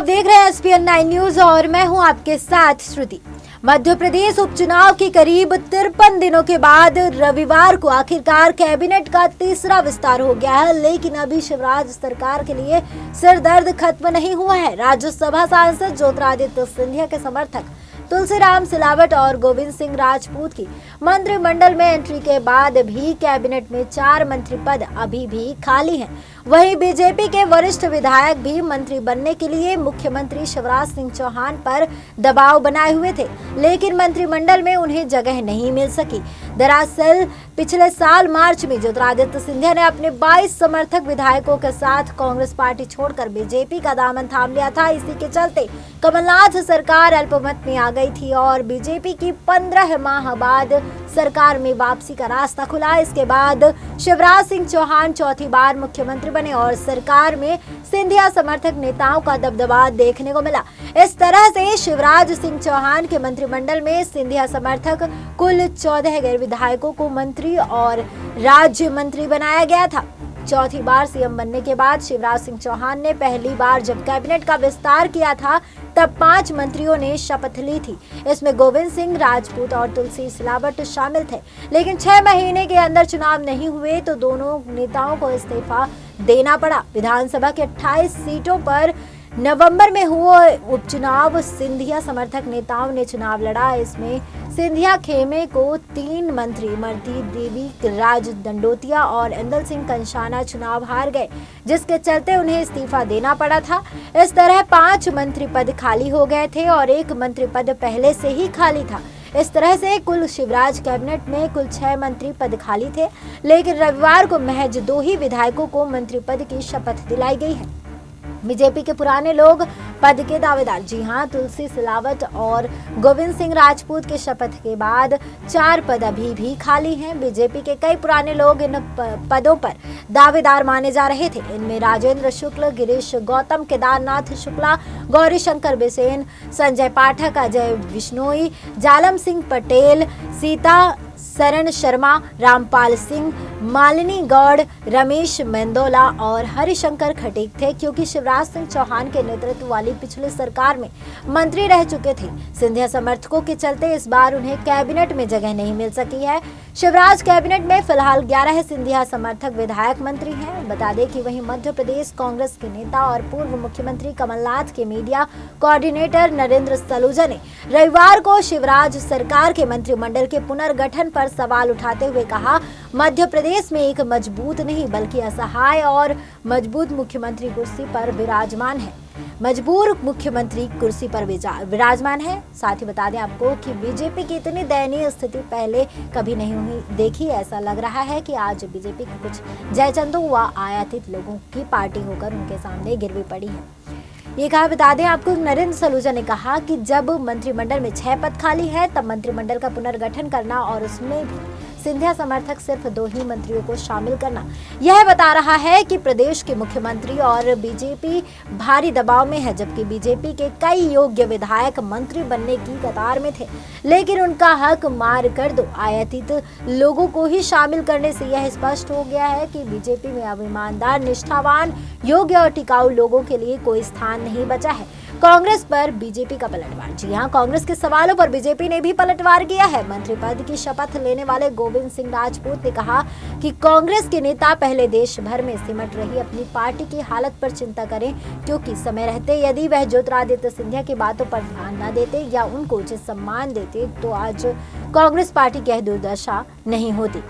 आप देख रहे हैं SPN 9 न्यूज और मैं हूं आपके साथ श्रुति। मध्य प्रदेश उपचुनाव के करीब 53 दिनों के बाद रविवार को आखिरकार कैबिनेट का तीसरा विस्तार हो गया है, लेकिन अभी शिवराज सरकार के लिए सिरदर्द खत्म नहीं हुआ है। राज्यसभा सांसद ज्योतिरादित्य सिंधिया के समर्थक तुलसीराम सिलावट और गोविंद सिंह राजपूत की मंत्रिमंडल में एंट्री के बाद भी कैबिनेट में 4 मंत्री पद अभी भी खाली हैं। वहीं बीजेपी के वरिष्ठ विधायक भी मंत्री बनने के लिए मुख्यमंत्री शिवराज सिंह चौहान पर दबाव बनाए हुए थे, लेकिन मंत्रिमंडल में उन्हें जगह नहीं मिल सकी। दरअसल पिछले साल मार्च में ज्योतिरादित्य सिंधिया ने अपने 22 समर्थक विधायकों के साथ कांग्रेस पार्टी छोड़कर बीजेपी का दामन थाम लिया था। इसी के चलते कमलनाथ सरकार अल्पमत में आ गई थी और बीजेपी की 15 माह बाद सरकार में वापसी का रास्ता खुला। इसके बाद शिवराज सिंह चौहान चौथी बार मुख्यमंत्री बने और सरकार में सिंधिया समर्थक नेताओं का दबदबा देखने को मिला। इस तरह से शिवराज सिंह चौहान के मंत्रिमंडल में सिंधिया समर्थक कुल 14 गैर विधायकों को मंत्री और राज्य मंत्री बनाया गया था। चौथी बार सीएम बनने के बाद शिवराज सिंह चौहान ने पहली बार जब कैबिनेट का विस्तार किया था तब 5 मंत्रियों ने शपथ ली थी। इसमें गोविंद सिंह राजपूत और तुलसी सिलावट शामिल थे, लेकिन 6 महीने के अंदर चुनाव नहीं हुए तो दोनों नेताओं को इस्तीफा देना पड़ा। विधानसभा के 28 सीटों पर नवंबर में हुए उपचुनाव सिंधिया समर्थक नेताओं ने चुनाव लड़ा। इसमें सिंधिया खेमे को 3 मंत्री इमरती देवी, राज दंडोतिया और इंदल सिंह कंषाना चुनाव हार गए, जिसके चलते उन्हें इस्तीफा देना पड़ा था। इस तरह 5 मंत्री पद खाली हो गए थे और 1 मंत्री पद पहले से ही खाली था। इस तरह से कुल शिवराज कैबिनेट में कुल 6 मंत्री पद खाली थे, लेकिन रविवार को महज 2 ही विधायकों को मंत्री पद की शपथ दिलाई गई है। बीजेपी के पुराने लोग पद के दावेदार, जी हां, तुलसी सिलावट और गोविंद सिंह राजपूत के शपथ के बाद 4 पद अभी भी खाली हैं। बीजेपी के कई पुराने लोग इन पदों पर दावेदार माने जा रहे थे। इनमें राजेंद्र शुक्ल, गिरीश गौतम, केदारनाथ शुक्ला, गौरी शंकर बिसेन, संजय पाठक, अजय विश्नोई, जालम सिंह पटेल, सीता शरण शर्मा, रामपाल सिंह, मालिनी गौड़, रमेश मेंदोला और हरिशंकर खटीक थे, क्योंकि शिवराज सिंह चौहान के नेतृत्व वाली पिछली सरकार में मंत्री रह चुके थे। सिंधिया समर्थकों के चलते इस बार उन्हें कैबिनेट में जगह नहीं मिल सकी है। शिवराज कैबिनेट में फिलहाल 11 सिंधिया समर्थक विधायक मंत्री हैं। बता दें कि वहीं मध्य प्रदेश कांग्रेस के नेता और पूर्व मुख्यमंत्री कमलनाथ के मीडिया कोऑर्डिनेटर नरेंद्र सलूजा ने रविवार को शिवराज सरकार के मंत्रिमंडल के पुनर्गठन पर सवाल उठाते हुए कहा, मध्य प्रदेश में एक मजबूत नहीं बल्कि असहाय और मजबूत मुख्यमंत्री कुर्सी पर विराजमान है। मजबूर मुख्यमंत्री कुर्सी पर विराजमान है। साथ ही बता दें आपको कि बीजेपी की इतनी दयनीय स्थिति पहले कभी नहीं हुई देखी। ऐसा लग रहा है कि आज बीजेपी की कुछ जयचंदू व आयातित लोगों की पार्टी होकर उनके सामने गिरवी पड़ी है। ये कहा, बता दें आपको, नरेंद्र सलूजा ने कहा कि जब मंत्रिमंडल में 6 पद खाली है तब मंत्रिमंडल का पुनर्गठन करना और उसमें भी सिंधिया समर्थक सिर्फ 2 ही मंत्रियों को शामिल करना यह बता रहा है कि प्रदेश के मुख्यमंत्री और बीजेपी भारी दबाव में है। जबकि बीजेपी के कई योग्य विधायक मंत्री बनने की कतार में थे, लेकिन उनका हक मार कर दो आयातित लोगों को ही शामिल करने से यह स्पष्ट हो गया है कि बीजेपी में अब ईमानदार, निष्ठावान, योग्य और टिकाऊ लोगों के लिए कोई स्थान नहीं बचा है। कांग्रेस पर बीजेपी का पलटवार, जी हां, कांग्रेस के सवालों पर बीजेपी ने भी पलटवार किया है। मंत्री पद की शपथ लेने वाले गोविंद सिंह राजपूत ने कहा कि कांग्रेस के नेता पहले देश भर में सिमट रही अपनी पार्टी की हालत पर चिंता करें, क्योंकि समय रहते यदि वह ज्योतिरादित्य सिंधिया की बातों पर ध्यान न देते या उनको उचित सम्मान देते तो आज कांग्रेस पार्टी की यह दुर्दशा नहीं होती।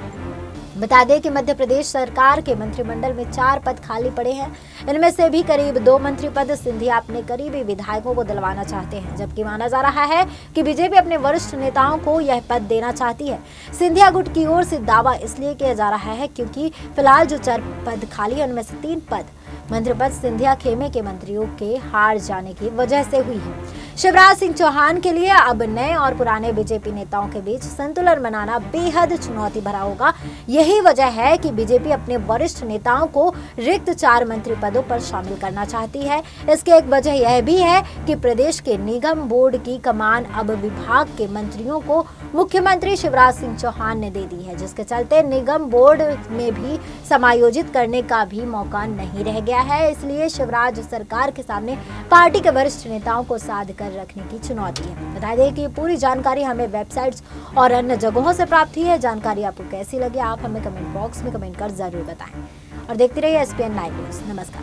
बता दें कि मध्य प्रदेश सरकार के मंत्रिमंडल में 4 पद खाली पड़े हैं। इनमें से भी करीब 2 मंत्री पद सिंधिया अपने करीबी विधायकों को दिलवाना चाहते हैं, जबकि माना जा रहा है कि बीजेपी अपने वरिष्ठ नेताओं को यह पद देना चाहती है। सिंधिया गुट की ओर से दावा इसलिए किया जा रहा है क्योंकि फिलहाल जो 4 पद खाली है उनमें से 3 पद मंत्री पद सिंधिया खेमे के मंत्रियों के हार जाने की वजह से हुई है। शिवराज सिंह चौहान के लिए अब नए और पुराने बीजेपी नेताओं के बीच संतुलन बनाना बेहद चुनौती भरा होगा। यही वजह है कि बीजेपी अपने वरिष्ठ नेताओं को रिक्त 4 मंत्री पदों पर शामिल करना चाहती है। इसकी एक वजह यह भी है कि प्रदेश के निगम बोर्ड की कमान अब विभाग के मंत्रियों को मुख्यमंत्री शिवराज सिंह चौहान ने दे दी है, जिसके चलते निगम बोर्ड में भी समायोजित करने का भी मौका नहीं रह गया है। इसलिए शिवराज सरकार के सामने पार्टी के वरिष्ठ नेताओं को साध कर रखने की चुनौती है। बता दें कि पूरी जानकारी हमें वेबसाइट्स और अन्य जगहों से प्राप्त हुई है। जानकारी आपको कैसी लगी, आप हमें कमेंट बॉक्स में कमेंट कर जरूर बताएं और देखते रहिए SPN लाइव न्यूज़। नमस्कार।